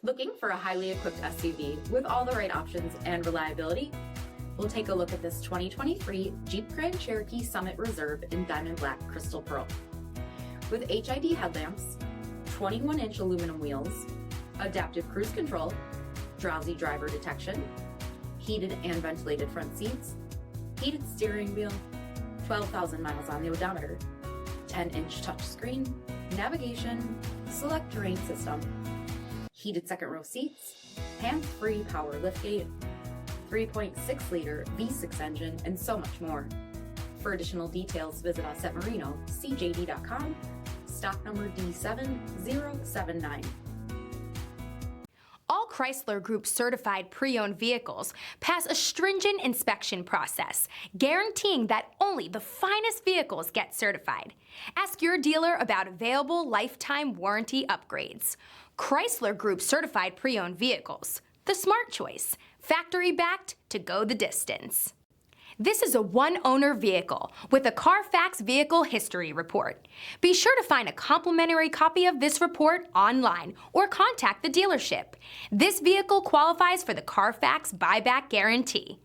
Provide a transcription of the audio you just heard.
Looking for a highly equipped SUV with all the right options and reliability? We'll take a look at this 2023 Jeep Grand Cherokee Summit Reserve in Diamond Black Crystal Pearl. With HID headlamps, 21-inch aluminum wheels, adaptive cruise control, drowsy driver detection, heated and ventilated front seats, heated steering wheel, 12,000 miles on the odometer, 10-inch touchscreen, navigation, select terrain system, heated second row seats, hands-free power liftgate, 3.6-liter V6 engine, and so much more. For additional details, visit us at Marino, cjd.com, stock number D7079. All Chrysler Group certified pre-owned vehicles pass a stringent inspection process, guaranteeing that only the finest vehicles get certified. Ask your dealer about available lifetime warranty upgrades. Chrysler Group certified pre-owned vehicles, the smart choice, factory backed to go the distance. This is a one-owner vehicle with a CARFAX vehicle history report. Be sure to find a complimentary copy of this report online or contact the dealership. This vehicle qualifies for the CARFAX buyback guarantee.